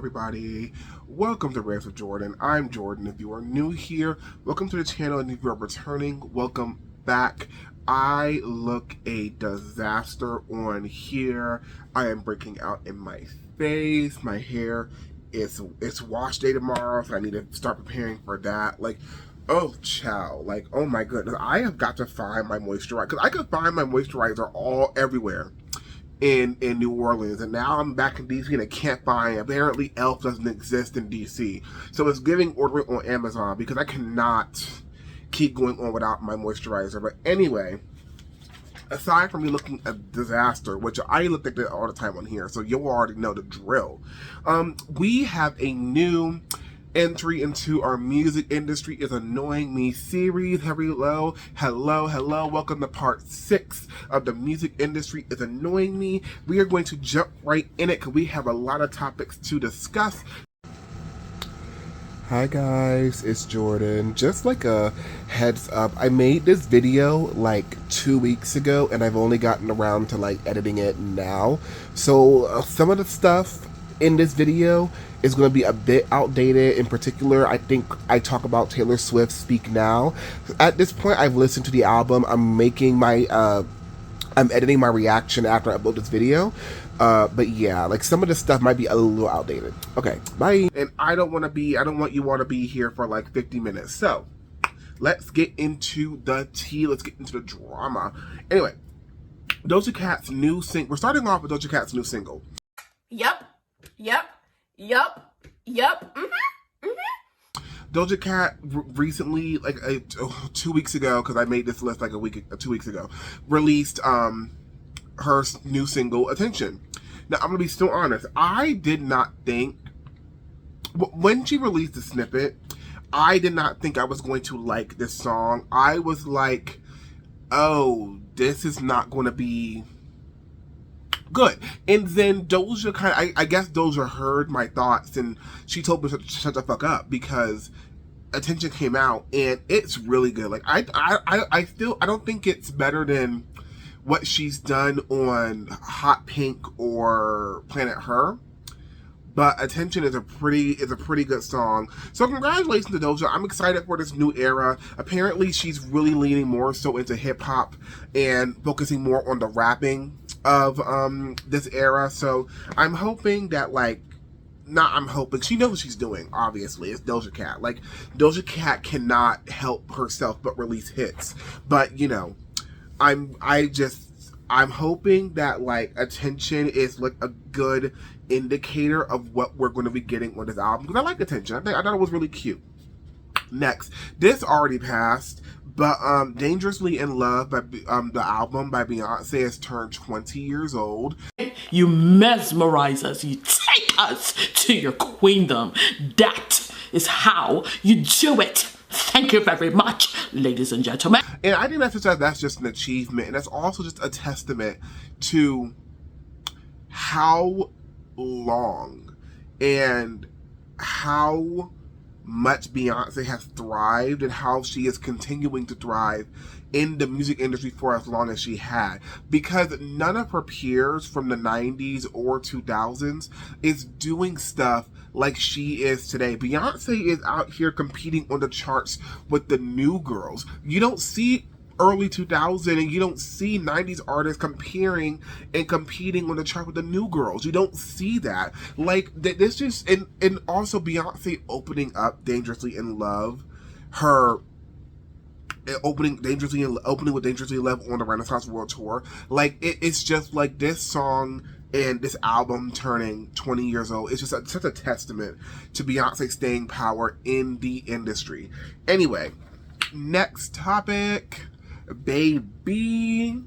everybody, welcome to Rants with Jordan. I'm Jordan. If you are new here, welcome to the channel, and if you are returning, welcome back. I look a disaster on here. I am breaking out in my face. My hair it's wash day tomorrow, so I need to start preparing for that. Oh, chow. Oh my goodness. I have got to find my moisturizer, because I could find my moisturizer everywhere in New Orleans, and now I'm back in DC and I can't find it. Apparently e.l.f. doesn't exist in DC, so it's giving ordering on Amazon because I cannot keep going on without my moisturizer. But anyway, aside from me looking a disaster, which I look like that all the time on here, so you'll already know the drill, we have a new entry into our music industry is annoying me series. Hello, welcome to part 6 of the music industry is annoying me. We are going to jump right in it because we have a lot of topics to discuss. Hi guys, it's Jordan. Just like a heads up, I made this video like 2 weeks ago and I've only gotten around to editing it now, so some of the stuff in this video is going to be a bit outdated. In particular, I think I talk about Taylor Swift's Speak Now. At this point, I've listened to the album. I'm making my, I'm editing my reaction after I upload this video. But yeah, some of this stuff might be a little outdated. Okay, bye. And I don't want you all to be here for 50 minutes. So, let's get into the tea. Let's get into the drama. Anyway, Doja Cat's new single. We're starting off with Doja Cat's new single. Yep. Doja Cat recently, 2 weeks ago, because I made this list 2 weeks ago, released her new single, Attention. Now, I'm going to be so honest. I did not think, when she released the snippet, I did not think I was going to like this song. I was like, oh, this is not going to be good. And then Doja I guess Doja heard my thoughts and she told me to shut the fuck up, because Attention came out and it's really good. I don't think it's better than what she's done on Hot Pink or Planet Her, but Attention is a pretty good song. So congratulations to Doja. I'm excited for this new era. Apparently she's really leaning more so into hip hop and focusing more on the rapping of this era. So I'm hoping that she knows what she's doing. Obviously, it's Doja Cat. Doja Cat cannot help herself but release hits. But I'm hoping that Attention is a good indicator of what we're going to be getting on this album, because I like Attention. I thought it was really cute. Next, this already passed, but Dangerously in Love by the album by Beyonce has turned 20 years old. You mesmerize us. You take us to your queendom. That is how you do it. Thank you very much, ladies and gentlemen. And I think that's just an achievement, and that's also just a testament to how long and how much Beyonce has thrived and how she is continuing to thrive in the music industry for as long as she had, because none of her peers from the 90s or 2000s is doing stuff like she is today. Beyonce is out here competing on the charts with the new girls. You don't see early 2000 and you don't see 90s artists competing on the chart with the new girls. You don't see that. This just, and also Beyonce opening up Dangerously in Love, opening with Dangerously in Love on the Renaissance World Tour. It's just this song and this album turning 20 years old. It's just such a testament to Beyonce's staying power in the industry. Anyway, next topic. Baby,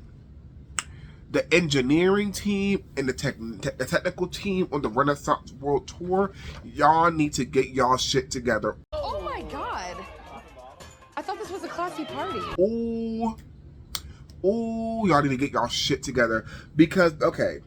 the engineering team and the technical team on the Renaissance World Tour, y'all need to get y'all shit together. Oh my god. I thought this was a classy party. Oh, y'all need to get y'all shit together, because, okay,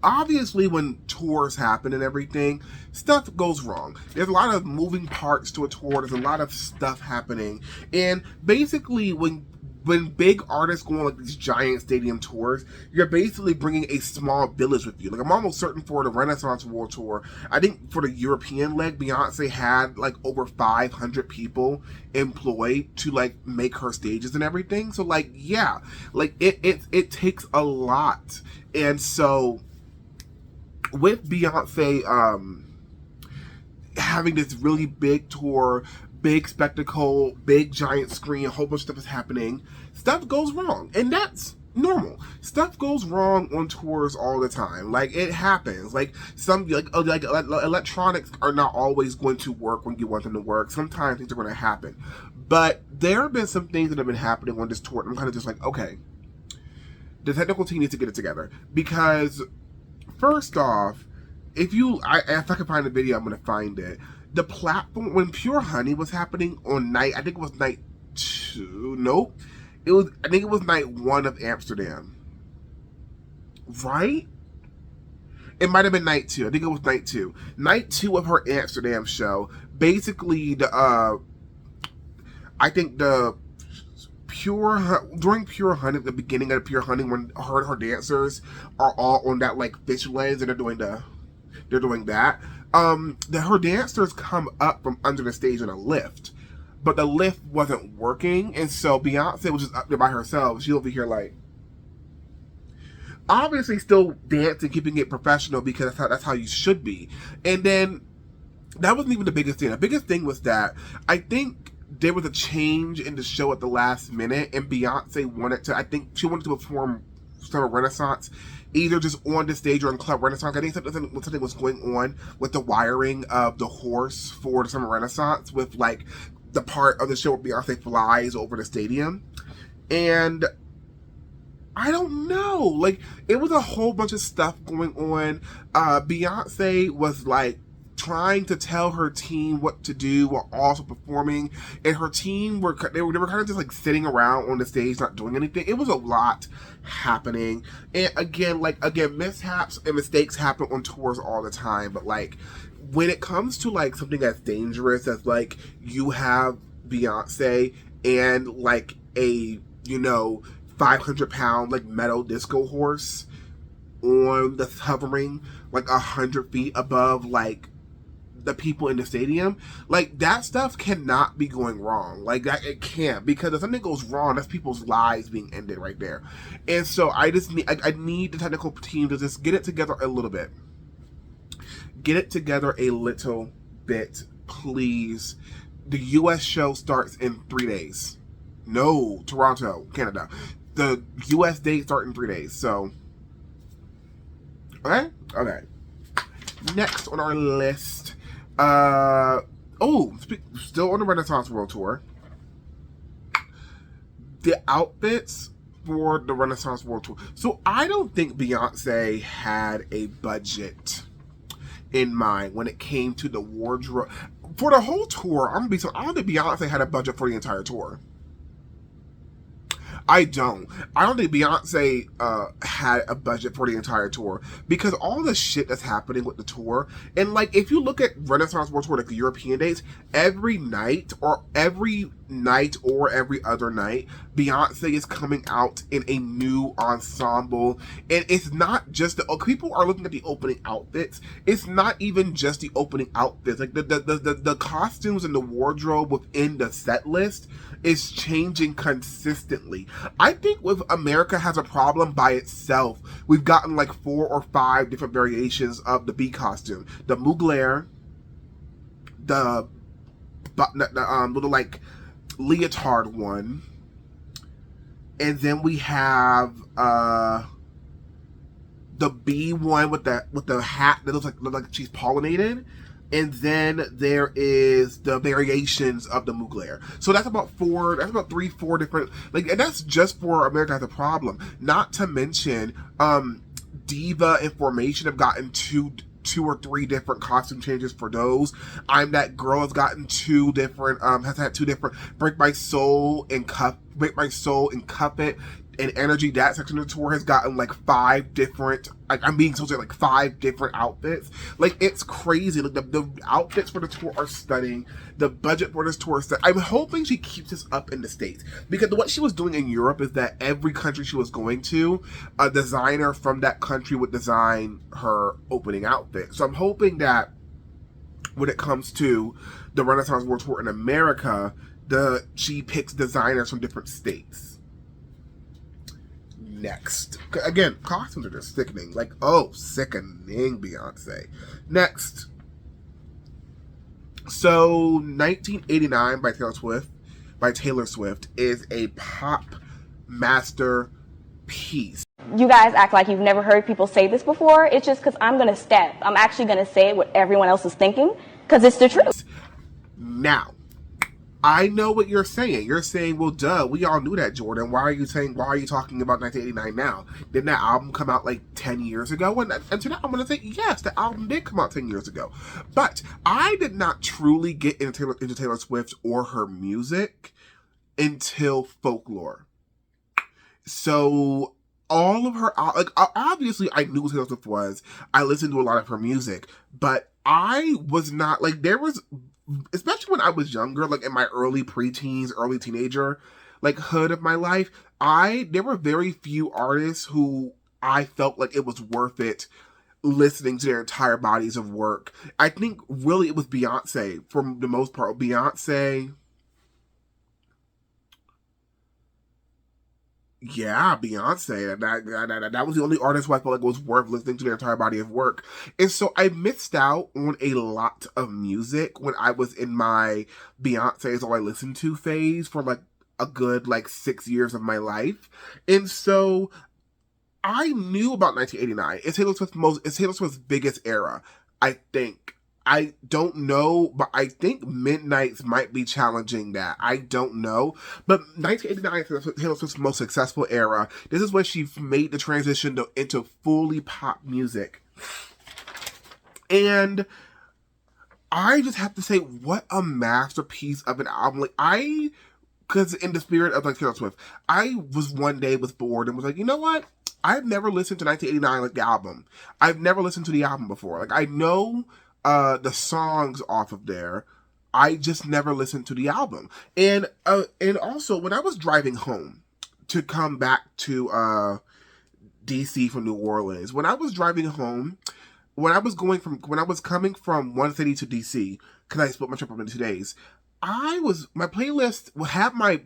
obviously when tours happen and everything, stuff goes wrong. There's a lot of moving parts to a tour. There's a lot of stuff happening. And basically when when big artists go on like these giant stadium tours, you're basically bringing a small village with you. Like, I'm almost certain for the Renaissance World Tour, I think for the European leg, Beyonce had like over 500 people employed to like make her stages and everything. So like, yeah, like it takes a lot. And so with Beyonce having this really big tour, big spectacle, big giant screen, a whole bunch of stuff is happening, stuff goes wrong. And that's normal. Stuff goes wrong on tours all the time. Like, it happens. Like, electronics are not always going to work when you want them to work. Sometimes things are going to happen. But there have been some things that have been happening on this tour, and I'm kind of just like, okay, the technical team needs to get it together. Because, first off, if I can find the video, I'm going to find it. The platform, when Pure Honey was happening on I think it was night 2, nope. I think it was night 1 of Amsterdam. Right? It might have been night 2. I think it was night 2. Night 2 of her Amsterdam show, basically I think during Pure Honey, the beginning of Pure Honey, when her dancers are all on that like fish lens and they're doing that. Her dancers come up from under the stage in a lift, but the lift wasn't working, and so Beyonce was just up there by herself. She over here like, obviously still dancing, keeping it professional because that's how you should be. And then that wasn't even the biggest thing. The biggest thing was that I think there was a change in the show at the last minute, and Beyonce wanted to perform Summer Renaissance, either just on the stage or in Club Renaissance. I think something was going on with the wiring of the horse for the Summer Renaissance, with like the part of the show where Beyonce flies over the stadium. And I don't know, like, it was a whole bunch of stuff going on. Beyonce was like trying to tell her team what to do while also performing, and her team were kind of just like sitting around on the stage not doing anything. It was a lot happening, and again mishaps and mistakes happen on tours all the time, but like when it comes to like something as dangerous as like you have Beyonce and like a 500-pound like metal disco horse on the hovering like 100 feet above like the people in the stadium, like that stuff cannot be going wrong. Like that, it can't, because if something goes wrong, that's people's lives being ended right there. And so I need the technical team to just get it together a little bit. Get it together a little bit, please. The U.S. show starts in 3 days. No, Toronto, Canada. The U.S. dates start in 3 days. So, okay. Next on our list. Still on the Renaissance World Tour. The outfits for the Renaissance World Tour. So I don't think Beyonce had a budget in mind when it came to the wardrobe for the whole tour. I don't think Beyonce had a budget for the entire tour. I don't think Beyonce had a budget for the entire tour, because all the shit that's happening with the tour, and like if you look at Renaissance World Tour, like the European dates, every night or every other night, Beyonce is coming out in a new ensemble. And it's not just people are looking at the opening outfits. It's not even just the opening outfits. Like the costumes and the wardrobe within the set list is changing consistently. I think with America has a problem by itself. We've gotten like 4 or 5 different variations of the bee costume. The Mugler, the little like leotard one, and then we have the bee one with the hat that looks like she's pollinated. And then there is the variations of the Mugler. So that's about 4 different, like, and that's just for America Has a Problem. Not to mention, Diva and Formation have gotten two or 3 different costume changes for those. I'm That Girl has gotten 2 different, has had 2 different, Break My Soul and Cuff It. and energy. That section of the tour has gotten like 5 different, like I'm being told like 5 different outfits. Like it's crazy. Like the outfits for the tour are stunning. The budget for this tour is stunning. I'm hoping she keeps this up in the States, because what she was doing in Europe is that every country she was going to, a designer from that country would design her opening outfit. So I'm hoping that when it comes to the Renaissance World Tour in America, she picks designers from different states. Next. Again, costumes are just sickening. Like, oh, sickening, Beyonce. Next. So, 1989 by Taylor Swift is a pop masterpiece. You guys act like you've never heard people say this before. It's just because I'm going to step. I'm actually going to say what everyone else is thinking, because it's the truth. Now, I know what you're saying. You're saying, well, duh, we all knew that, Jordan. Why are you talking about 1989 now? Didn't that album come out like 10 years ago? And to that, I'm going to say, yes, the album did come out 10 years ago. But I did not truly get into Taylor Swift or her music until Folklore. So all of her, like, obviously I knew who Taylor Swift was. I listened to a lot of her music, but I was not, like, there was, especially when I was younger, like in my early preteens, early teenager, like hood of my life, there were very few artists who I felt like it was worth it listening to their entire bodies of work. I think really it was Beyonce for the most part. Beyonce. Yeah, Beyonce. That was the only artist who I felt like was worth listening to their entire body of work. And so I missed out on a lot of music when I was in my Beyonce is all I listened to phase for like a good like 6 years of my life. And so I knew about 1989. It's Taylor Swift's biggest era, I think. I don't know, but I think Midnights might be challenging that. I don't know. But 1989 is Taylor Swift's most successful era. This is when she made the transition into fully pop music. And I just have to say, what a masterpiece of an album. Like, because in the spirit of like Taylor Swift, I was one day bored and was like, you know what? I've never listened to 1989, like the album. I've never listened to the album before. Like, I know the songs off of there. I just never listened to the album. And also when I was driving home to come back to DC from New Orleans, when I was driving home, when I was coming from one city to DC, because I split my trip up into 2 days, my playlist would have my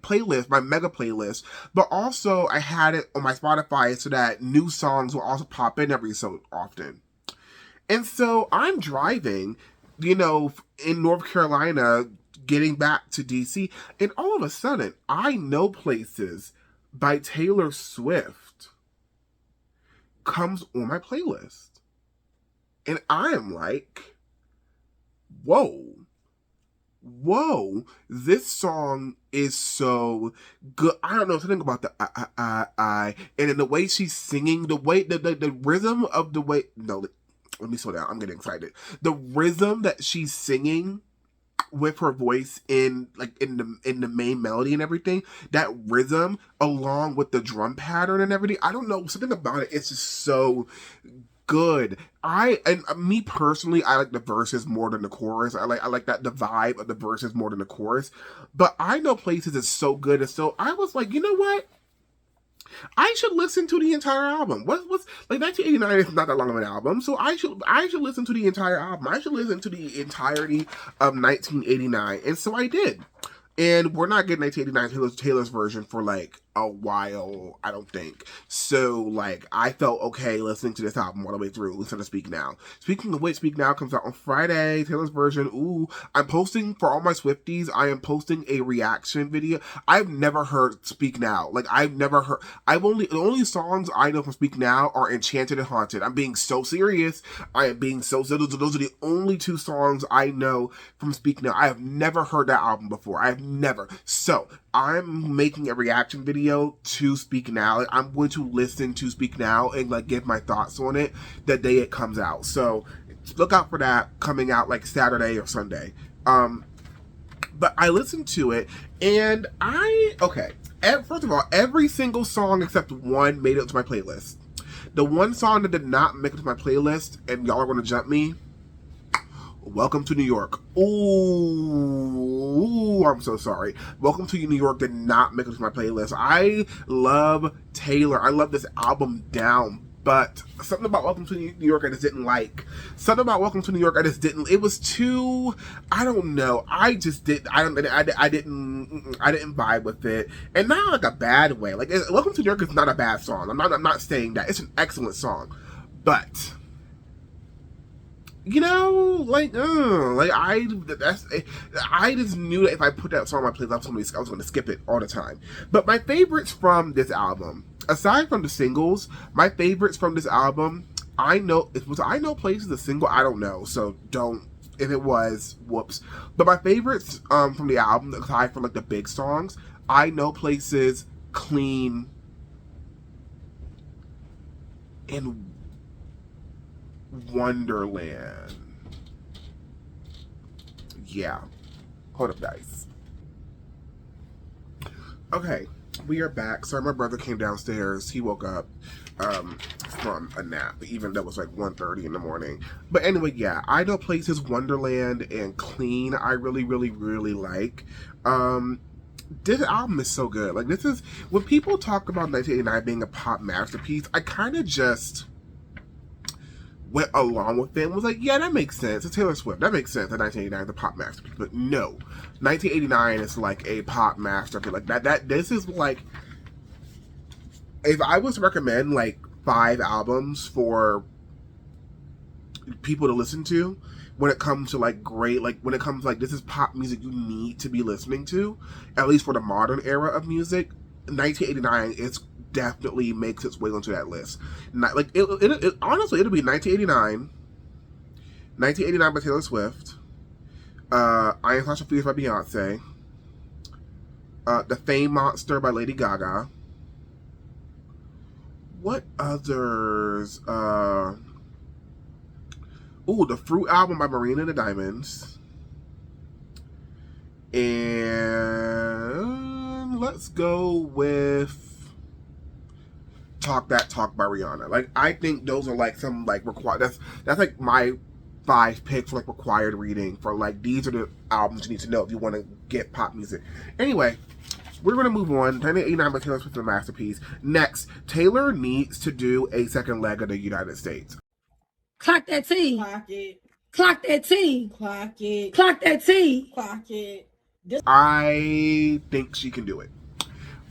mega playlist, but also I had it on my Spotify so that new songs will also pop in every so often. And so I'm driving, in North Carolina, getting back to DC, and all of a sudden, I Know Places by Taylor Swift comes on my playlist. And I am like, whoa, this song is so good. I don't know, something about the I, and in the way she's singing, the rhythm of the way, no, let me slow down. I'm getting excited. The rhythm that she's singing with her voice in the main melody and everything, that rhythm along with the drum pattern and everything, I don't know, something about it. It's just so good. Me personally, I like the verses more than the chorus. I like the vibe of the verses more than the chorus. But I Know Places is so good, and so I was like, you know what? I should listen to the entire album. What's like 1989 is not that long of an album, so I should listen to the entire album. I should listen to the entirety of 1989, and so I did. And we're not getting 1989 Taylor's version for like a while, I don't think. So like I felt okay listening to this album all the way through instead of Speak Now. Speaking of which, Speak Now comes out on Friday. Taylor's version. Ooh, I'm posting for all my Swifties. I am posting a reaction video. I've never heard Speak Now. Like the only songs I know from Speak Now are Enchanted and Haunted. I'm being so serious. I am being so serious. Those are the only 2 songs I know from Speak Now. I have never heard that album before. I have never. So I'm making a reaction video to Speak Now. Like, I'm going to listen to Speak Now and like give my thoughts on it the day it comes out. So look out for that coming out like Saturday or Sunday. But I listened to it and First of all, every single song except one made it to my playlist. The one song that did not make it to my playlist, and y'all are going to jump me, Welcome to New York. Ooh, I'm so sorry. Welcome to New York did not make it to my playlist. I love Taylor. I love this album down, but something about Welcome to New York I just didn't like. Something about Welcome to New York I just didn't. It was too, I don't know. I didn't vibe with it, and not like a bad way. Like Welcome to New York is not a bad song. I'm not saying that. It's an excellent song, but you know, I just knew that if I put that song on my playlist, I was going to skip it all the time. But my favorites from this album, aside from the singles, my favorites from this album, I Know Places a single? I don't know, so don't. If it was, whoops. But my favorites from the album, aside from like the big songs, I Know Places, Clean, and Wonderland. Yeah. Hold up, guys. Okay, we are back. Sorry, my brother came downstairs. He woke up from a nap, even though it was like 1:30 in the morning. But anyway, yeah, I Know Places, Wonderland, and Clean I really, really, really like. This album is so good. Like, this is, when people talk about 1989 being a pop masterpiece, I kind of just went along with it and was like, yeah, that makes sense. It's Taylor Swift. That makes sense that 1989 is a pop masterpiece. But no, 1989 is like a pop masterpiece. Like this is like, if I was to recommend like 5 albums for people to listen to, when it comes to like great, like when it comes to like, this is pop music you need to be listening to, at least for the modern era of music, 1989 is definitely makes its way onto that list. Not, like it honestly, it'll be 1989 by Taylor Swift, I Am Sasha Fierce by Beyonce, The Fame Monster by Lady Gaga. What others? The Fruit album by Marina and the Diamonds, and let's go with Talk That Talk by Rihanna. Like, I think those are like some like required. That's like my 5 picks for like required reading for like, these are the albums you need to know if you want to get pop music. Anyway, we're gonna move on. 1989 by Taylor Swift is a masterpiece. Next, Taylor needs to do a second leg of the United States. Clock that T. Clock it. Clock that T. Clock it. Clock that T. Clock it. I think she can do it.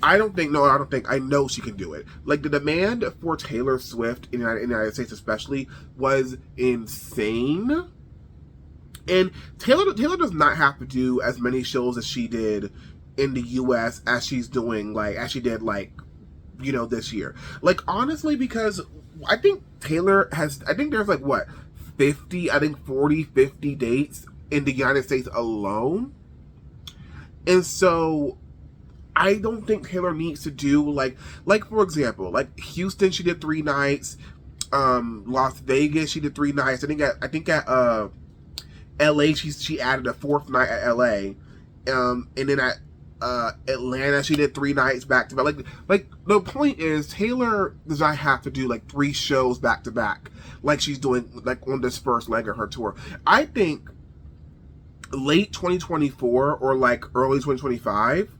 I know she can do it. Like, the demand for Taylor Swift in the United States especially was insane. And Taylor does not have to do as many shows as she did in the US as she did this year. Like, honestly, because I think there's like, what, 40, 50 dates in the United States alone. And so I don't think Taylor needs to do like for example, like Houston, she did 3 nights. Las Vegas, she did 3 nights. I think at LA, she added a 4th night at LA. And then at Atlanta, she did 3 nights back to back. Like the point is, Taylor does not have to do like 3 shows back to back like she's doing like on this first leg of her tour. I think late 2024 or like early 2025.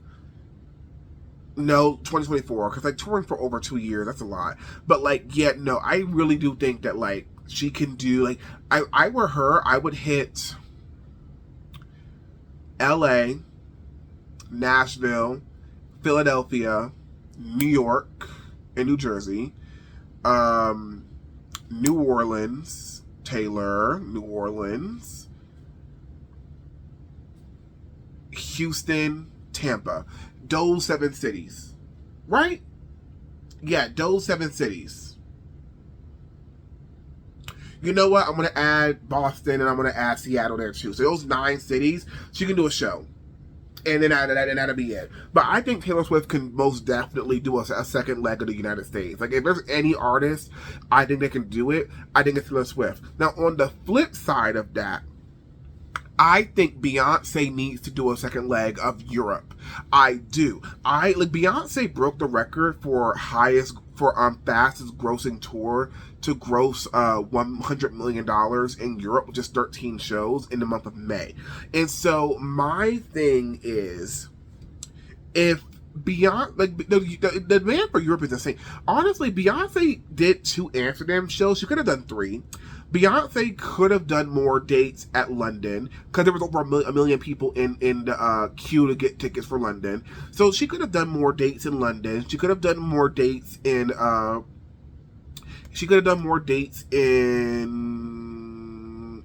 No, 2024, because like touring for over 2 years, that's a lot. But like, yeah, no, I really do think that like she can do, like, I were her, I would hit LA, Nashville, Philadelphia, New York, and New Jersey, New Orleans, Taylor, New Orleans, Houston, Tampa. Those 7 cities, right? Yeah, those 7 cities. You know what? I'm going to add Boston and I'm going to add Seattle there too. So those 9 cities, she can do a show. And then that'll be it. But I think Taylor Swift can most definitely do a second leg of the United States. Like, if there's any artist I think they can do it, I think it's Taylor Swift. Now, on the flip side of that, I think Beyonce needs to do a second leg of Europe. I do. Beyonce broke the record for fastest grossing tour to gross $100 million in Europe with just 13 shows in the month of May. And so my thing is, if Beyonce, the demand for Europe is insane. Honestly, Beyonce did 2 Amsterdam shows. She could have done 3. Beyonce could have done more dates at London because there was over a million people in the queue to get tickets for London. So she could have done more dates in London. She could have done more dates in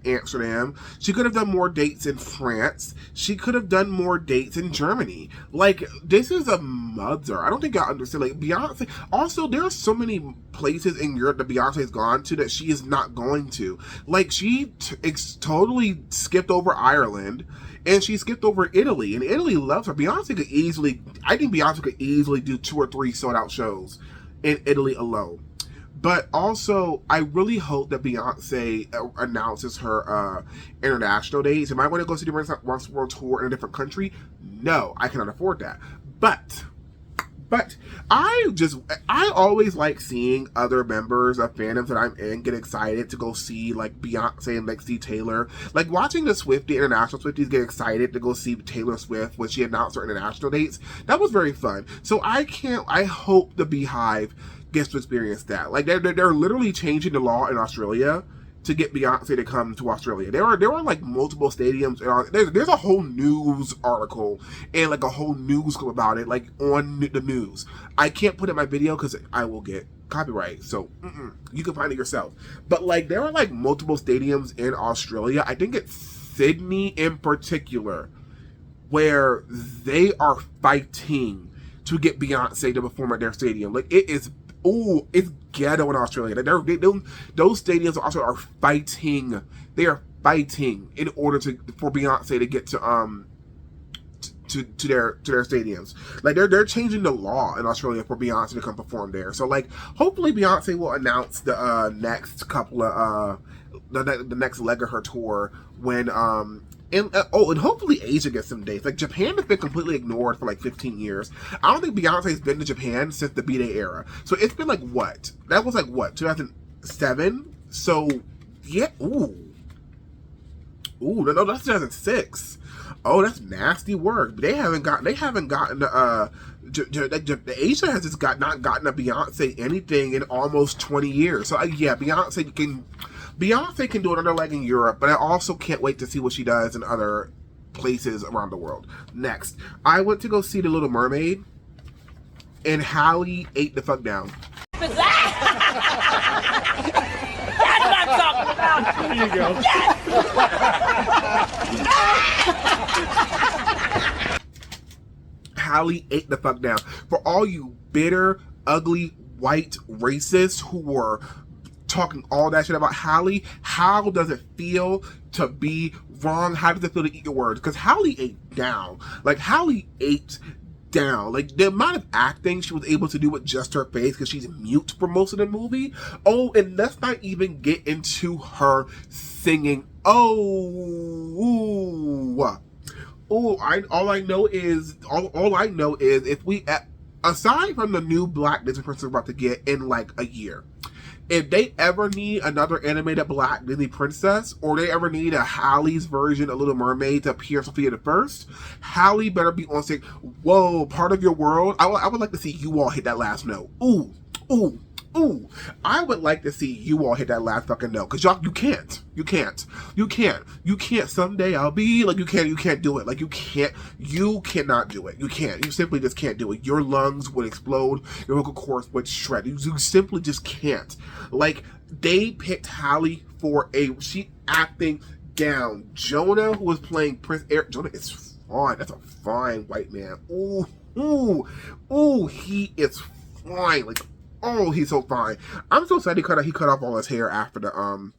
Amsterdam. She could have done more dates in France. She could have done more dates in Germany. Like, this is a mother. I don't think I understand. Like, Beyonce. Also, there are so many places in Europe that Beyonce has gone to that she is not going to. Like, she totally skipped over Ireland. And she skipped over Italy. And Italy loves her. I think Beyonce could easily do 2 or 3 sold out shows in Italy alone. But also, I really hope that Beyonce announces her international dates. Am I going to go see the Renaissance World Tour in a different country? No, I cannot afford that. But I always like seeing other members of fandoms that I'm in get excited to go see, like, Beyonce and Lexi Taylor. Like, watching the international Swifties get excited to go see Taylor Swift when she announced her international dates. That was very fun. So I hope the Beehive gets to experience that. Like, they're literally changing the law in Australia to get Beyonce to come to Australia. There are like multiple stadiums. There's a whole news article and like a whole news clip about it, like on the news. I can't put it in my video because I will get copyright. So you can find it yourself. But like, there are like multiple stadiums in Australia. I think it's Sydney in particular, where they are fighting to get Beyonce to perform at their stadium. Like, it's ghetto in Australia. Those stadiums also are fighting. They are fighting in order for Beyonce to get to their stadiums. Like, they're changing the law in Australia for Beyonce to come perform there. So like, hopefully Beyonce will announce the next couple of the next leg of her tour when and hopefully Asia gets some dates. Like, Japan has been completely ignored for like 15 years. I don't think Beyonce's been to Japan since the B-Day era. So it's been like, what? That was like, what, 2007? So, yeah, no, that's 2006. Oh, that's nasty work. They haven't gotten Asia has just not gotten a Beyonce anything in almost 20 years. So yeah, Beyonce can do another leg in Europe, but I also can't wait to see what she does in other places around the world. Next, I went to go see The Little Mermaid, and Halle ate the fuck down. That's what I'm talking about. There you go. Halle ate the fuck down. For all you bitter, ugly, white racists who were talking all that shit about Halle, how does it feel to be wrong? How does it feel to eat your words? Because Halle ate down. Like, Halle ate down. Like, the amount of acting she was able to do with just her face, because she's mute for most of the movie. Oh, and let's not even get into her singing. All I know is if we, aside from the new Black Disney princess we're about to get in like a year, if they ever need another animated Black Disney princess, or they ever need a Halle's version of Little Mermaid to appear Sophia the First, Halle better be on stage. Whoa, part of your world. I would like to see you all hit that last note. Ooh. I would like to see you all hit that last fucking note. Cause y'all, you can't. Someday I'll be like, you can't do it. Like, you cannot do it. You can't. You simply just can't do it. Your lungs would explode. Your vocal cords would shred. You simply just can't. Like, they picked Halle for she acting down. Jonah, who was playing Prince Eric, Jonah is fine. That's a fine white man. Ooh, he is fine. Like, oh, he's so fine. I'm so sad he cut off all his hair after the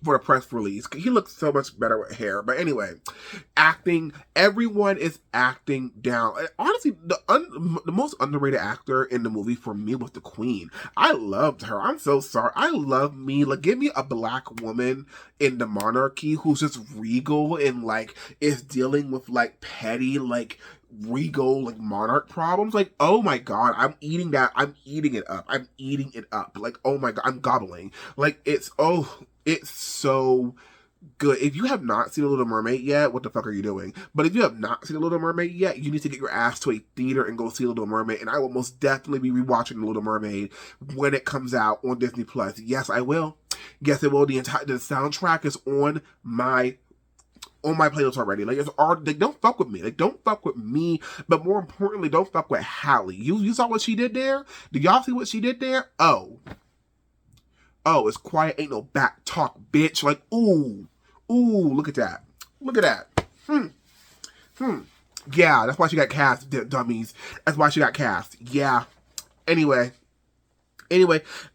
for a press release. He looks so much better with hair. But anyway, acting, everyone is acting down. And honestly, the most underrated actor in the movie for me was the Queen. I loved her. I'm so sorry. I love me. Like, give me a black woman in the monarchy who's just regal and like is dealing with like petty, like regal, like monarch problems. Like, oh my god, I'm eating that. I'm eating it up. I'm eating it up. Like, oh my god, I'm gobbling. Like, it's so good. If you have not seen The Little Mermaid yet, what the fuck are you doing? But if you have not seen The Little Mermaid yet, you need to get your ass to a theater and go see The Little Mermaid. And I will most definitely be rewatching The Little Mermaid when it comes out on Disney Plus. Yes, I will. Yes, it will. The soundtrack is on my playlist already. Like, it's already, like, don't fuck with me. Like, don't fuck with me. But more importantly, don't fuck with Halle. You saw what she did there? Did y'all see what she did there? Oh, it's quiet, ain't no back talk, bitch. Like, ooh, look at that. Look at that. Yeah, that's why she got cast, dummies. That's why she got cast. Yeah. Anyway,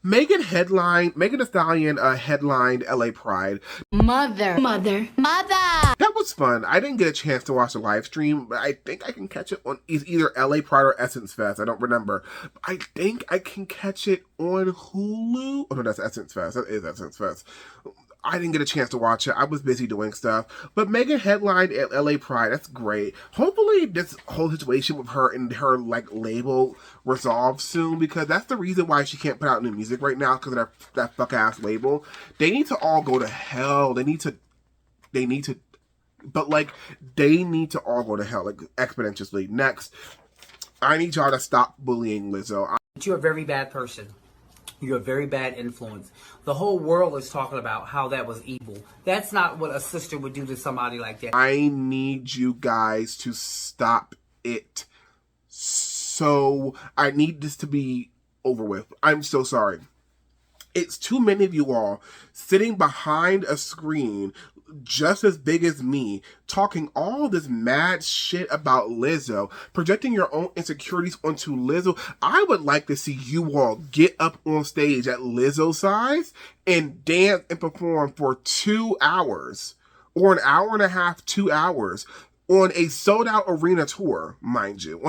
Megan Thee Stallion headlined LA Pride. Mother. That was fun. I didn't get a chance to watch the live stream, but I think I can catch it on either LA Pride or Essence Fest. I don't remember. I think I can catch it on Hulu. Oh no, that's Essence Fest. That is Essence Fest. I didn't get a chance to watch it. I was busy doing stuff. But Megan headlined at LA Pride. That's great. Hopefully this whole situation with her and her like label resolves soon, because that's the reason why she can't put out new music right now, because of that fuck ass label. They need to all go to hell. They need to all go to hell, like, exponentially. Next, I need y'all to stop bullying Lizzo. You're a very bad person. You're a very bad influence. The whole world is talking about how that was evil. That's not what a sister would do to somebody like that. I need you guys to stop it. So, I need this to be over with. I'm so sorry. It's too many of you all sitting behind a screen just as big as me, talking all this mad shit about Lizzo, projecting your own insecurities onto Lizzo. I would like to see you all get up on stage at Lizzo size and dance and perform for 2 hours, or an hour and a half, 2 hours, on a sold-out arena tour, mind you.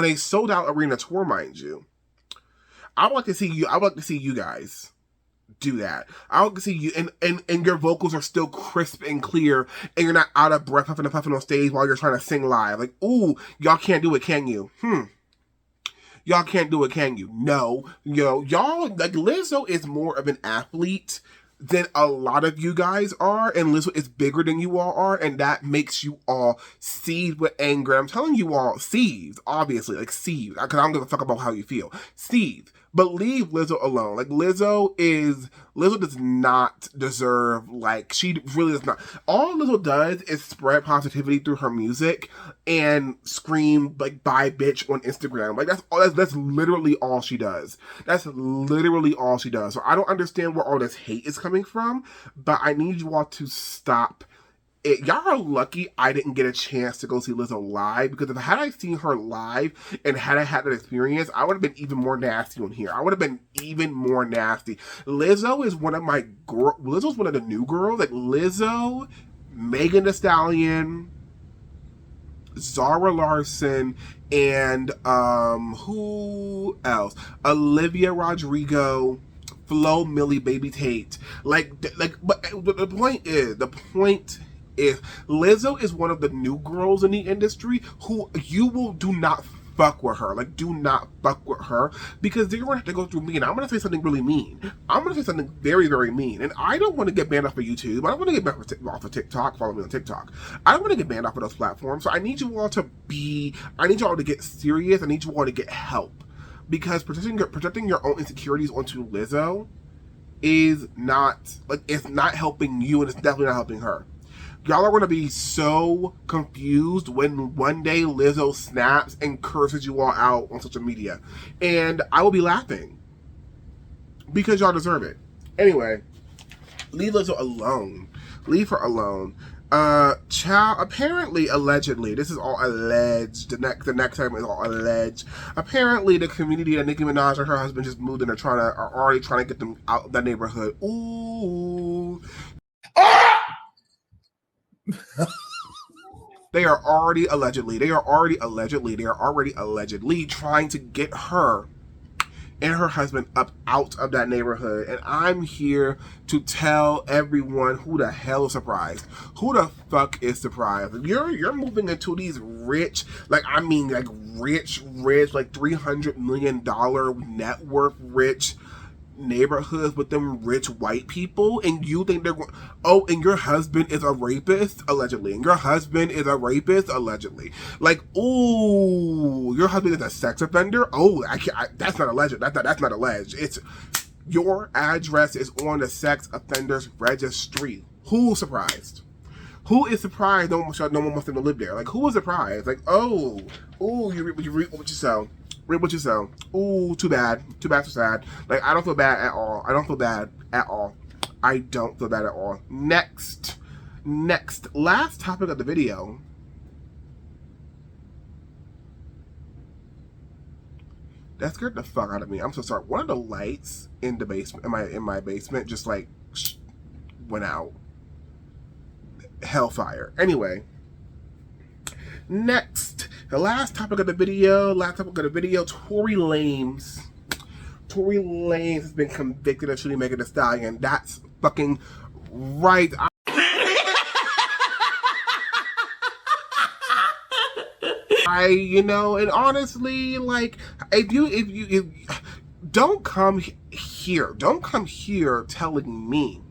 I would like to see you guys do that. I want to see you, and your vocals are still crisp and clear, and you're not out of breath, huffing and puffing on stage while you're trying to sing live. Like, ooh, y'all can't do it, can you? Y'all can't do it, can you? No. Y'all, like, Lizzo is more of an athlete than a lot of you guys are, and Lizzo is bigger than you all are, and that makes you all seethe with anger. I'm telling you all, seethe, obviously, like, seethe, because I don't give a fuck about how you feel. Seethe. But leave Lizzo alone. Like, Lizzo does not deserve, like, she really does not. All Lizzo does is spread positivity through her music and scream, like, bye bitch on Instagram. Like, that's literally all she does. That's literally all she does. So I don't understand where all this hate is coming from, but I need you all to stop it. Y'all are lucky I didn't get a chance to go see Lizzo live, because if I seen her live and had I had that experience, I would have been even more nasty on here. I would have been even more nasty. Lizzo is one of Lizzo's one of the new girls. Like, Lizzo, Megan Thee Stallion, Zara Larson, and who else? Olivia Rodrigo, Flo Milli, Baby Tate. But the point is Lizzo is one of the new girls in the industry who do not fuck with her. Like, do not fuck with her, because they're going to have to go through me, and I'm going to say something really mean. I'm going to say something very, very mean, and I don't want to get banned off of YouTube. I don't want to get banned off of TikTok. Follow me on TikTok. I don't want to get banned off of those platforms, so I need you all to get serious. I need you all to get help, because projecting your own insecurities onto Lizzo is not, like, it's not helping you, and it's definitely not helping her. Y'all are going to be so confused when one day Lizzo snaps and curses you all out on social media. And I will be laughing, because y'all deserve it. Anyway, leave Lizzo alone. Leave her alone. Apparently, allegedly, this is all alleged. The next segment is all alleged. Apparently, the community that Nicki Minaj and her husband just moved in are already trying to get them out of that neighborhood. Ooh. Ah! They are already allegedly trying to get her and her husband up out of that neighborhood. And I'm here to tell everyone who the hell is surprised. Who the fuck is surprised? You're moving into these rich, like rich, like $300 million net worth rich neighborhoods with them rich white people, and you think they're going, oh, and your husband is a rapist, allegedly, and your husband is a rapist, allegedly. Like, ooh, your husband is a sex offender? Oh, that's not alleged. That's not alleged. It's your address is on the sex offenders registry. Who's surprised? Who is surprised no one wants them to live there? Like, who is surprised? Like, oh, ooh, you reap what you sow. Reap what you sow. Ooh, too bad. Too bad, so sad. Like, I don't feel bad at all. I don't feel bad at all. I don't feel bad at all. Next. Last topic of the video. That scared the fuck out of me. I'm so sorry. One of the lights in the basement, in my basement, just like went out. Hellfire. Anyway. Next. The last topic of the video, Tory Lanez. Tory Lanez has been convicted of shooting Megan Thee Stallion. That's fucking right. And honestly, like, if you don't come here telling me,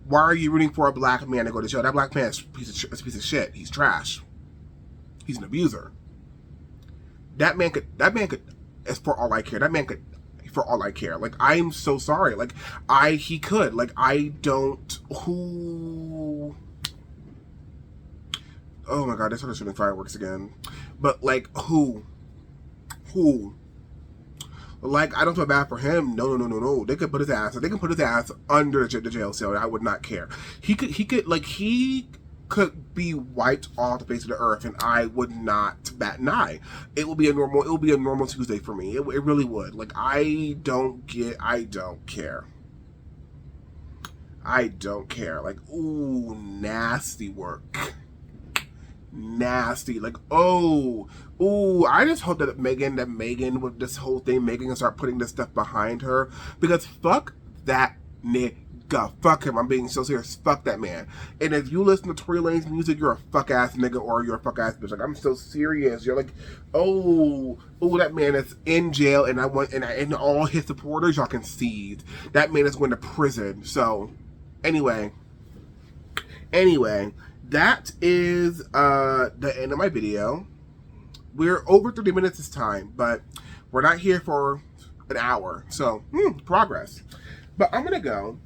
why are you rooting for a black man to go to jail? That black man is a piece of shit. He's trash. He's an abuser. That man could, as for all I care, for all I care. Like, I'm so sorry. Like, he could. Like, I don't, who, oh my god, they started shooting fireworks again. But, like, who? Like, I don't feel bad for him. No. They can put his ass under the jail cell. I would not care. He could be wiped off the face of the earth, and I would not bat an eye. It will be a normal Tuesday for me. It really would. Like, I don't care. Like, ooh, nasty work. Nasty. Like, oh, ooh, I just hope that Megan, with this whole thing, Megan can start putting this stuff behind her, because fuck that nigga. Fuck him. I'm being so serious. Fuck that man. And if you listen to Tory Lanez music, you're a fuck ass nigga or you're a fuck ass bitch. Like, I'm so serious. You're like, oh, that man is in jail, and and all his supporters, y'all can see that man is going to prison. So, anyway, that is the end of my video. We're over 30 minutes this time, but we're not here for an hour. So, progress. But I'm gonna go.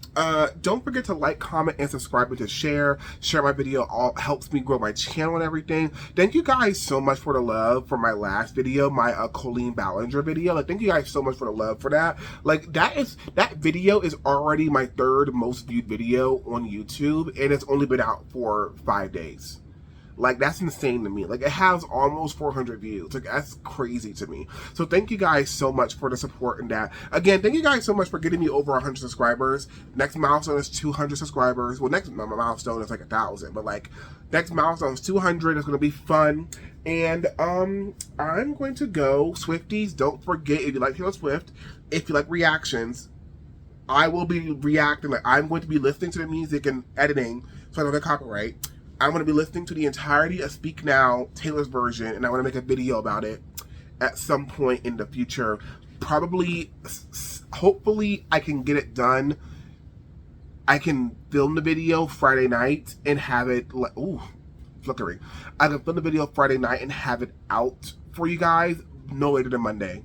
Don't forget to like, comment, and subscribe, and to share. Share my video. All helps me grow my channel and everything. Thank you guys so much for the love for my last video, my Colleen Ballinger video. Like, thank you guys so much for the love for that. Like, that video is already my 3rd most viewed video on YouTube, and it's only been out for 5 days. Like, that's insane to me. Like, it has almost 400 views. Like, that's crazy to me. So thank you guys so much for the support and that. Again, thank you guys so much for getting me over 100 subscribers. Next milestone is 200 subscribers. Well, next milestone is like 1,000. But, like, next milestone is 200. It's going to be fun. And I'm going to go. Swifties, don't forget, if you like Taylor Swift, if you like reactions, I will be reacting. Like, I'm going to be listening to the music and editing so I don't get copyright. I'm going to be listening to the entirety of Speak Now, Taylor's version, and I want to make a video about it at some point in the future. Probably, hopefully, I can get it done. I can film the video Friday night and have it, ooh, flickering. I can film the video Friday night and have it out for you guys no later than Monday.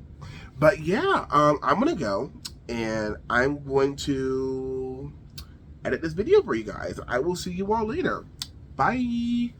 But yeah, I'm going to go, and I'm going to edit this video for you guys. I will see you all later. Bye.